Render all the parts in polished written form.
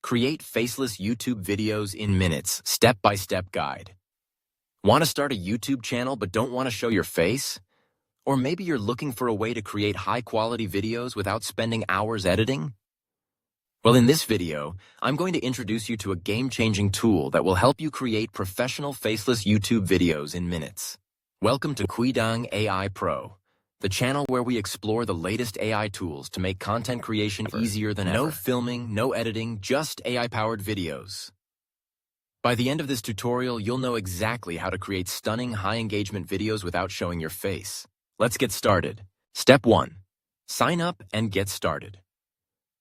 Create faceless YouTube videos in minutes, step-by-step guide. Want to start a YouTube channel but don't want to show your face? Or maybe you're looking for a way to create high-quality videos without spending hours editing? Well, in this video, I'm going to introduce you to a game-changing tool that will help you create professional faceless YouTube videos in minutes. Welcome to Fliki AI Pro, the channel where we explore the latest AI tools to make content creation easier than ever. No filming, no editing, just AI-powered videos. By the end of this tutorial, you'll know exactly how to create stunning, high-engagement videos without showing your face. Let's get started. Step 1. Sign up and get started.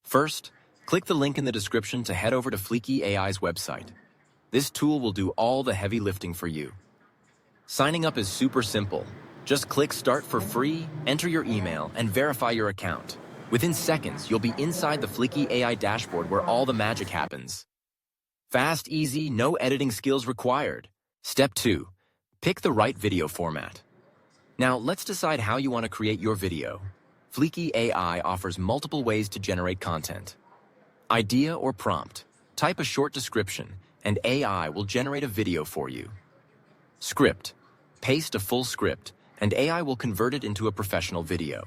First, click the link in the description to head over to Fliki AI's website. This tool will do all the heavy lifting for you. Signing up is super simple. Just click Start for free, enter your email, and verify your account. Within seconds, you'll be inside the Fliki AI dashboard where all the magic happens. Fast, easy, no editing skills required. Step 2. Pick the right video format. Now, let's decide how you want to create your video. Fliki AI offers multiple ways to generate content. Idea or prompt. Type a short description, and AI will generate a video for you. Script. Paste a full script, and AI will convert it into a professional video.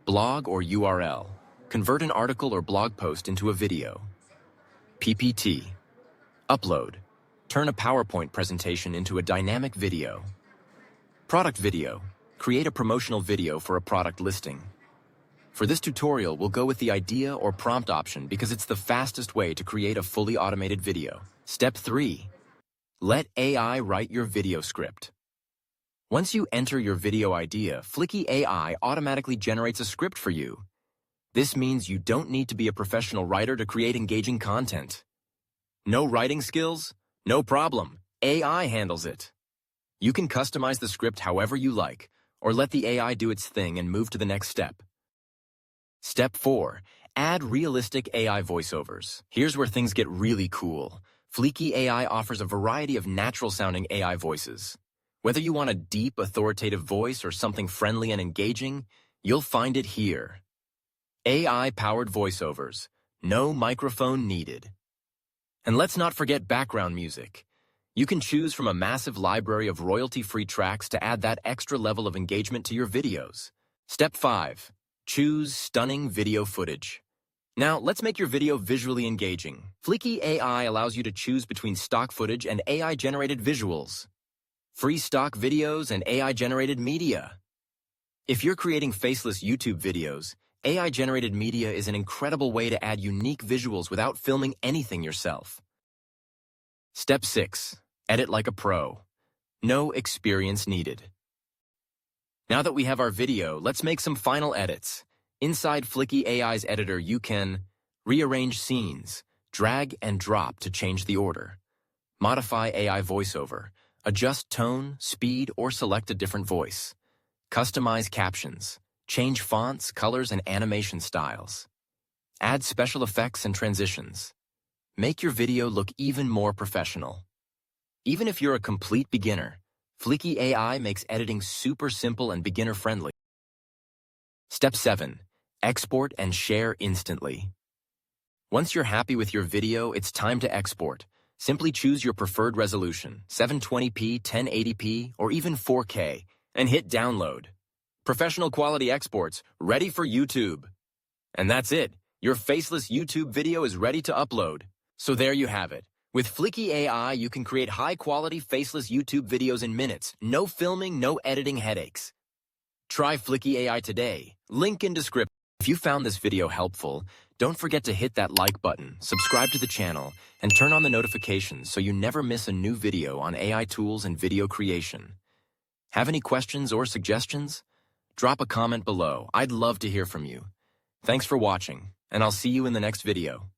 Blog or URL. Convert an article or blog post into a video. PPT. Upload. Turn a PowerPoint presentation into a dynamic video. Product video. Create a promotional video for a product listing. For this tutorial, we'll go with the idea or prompt option because it's the fastest way to create a fully automated video. Step 3. Let AI write your video script. Once you enter your video idea, Fliki AI automatically generates a script for you. This means you don't need to be a professional writer to create engaging content. No writing skills? No problem. AI handles it. You can customize the script however you like, or let the AI do its thing and move to the next step. Step 4. Add realistic AI voiceovers. Here's where things get really cool. Fliki AI offers a variety of natural-sounding AI voices. Whether you want a deep, authoritative voice or something friendly and engaging, you'll find it here. AI-powered voiceovers. No microphone needed. And let's not forget background music. You can choose from a massive library of royalty-free tracks to add that extra level of engagement to your videos. Step 5. Choose stunning video footage. Now, let's make your video visually engaging. Fliki AI allows you to choose between stock footage and AI-generated visuals. Free stock videos and AI-generated media. If you're creating faceless YouTube videos, AI-generated media is an incredible way to add unique visuals without filming anything yourself. Step 6. Edit like a pro. No experience needed. Now that we have our video, let's make some final edits. Inside Fliki AI's editor, you can rearrange scenes, drag and drop to change the order, modify AI voiceover, adjust tone, speed, or select a different voice, customize captions, change fonts, colors, and animation styles, add special effects and transitions. Make your video look even more professional. Even if you're a complete beginner, Fliki AI makes editing super simple and beginner-friendly. Step 7. Export and share instantly. Once you're happy with your video, it's time to export. Simply choose your preferred resolution, 720p, 1080p, or even 4K, and hit download. Professional quality exports, ready for YouTube. And that's it. Your faceless YouTube video is ready to upload. So there you have it. With Fliki AI, you can create high-quality faceless YouTube videos in minutes. No filming, no editing headaches. Try Fliki AI today. Link in description. If you found this video helpful, don't forget to hit that like button, subscribe to the channel, and turn on the notifications so you never miss a new video on AI tools and video creation. Have any questions or suggestions? Drop a comment below. I'd love to hear from you. Thanks for watching, and I'll see you in the next video.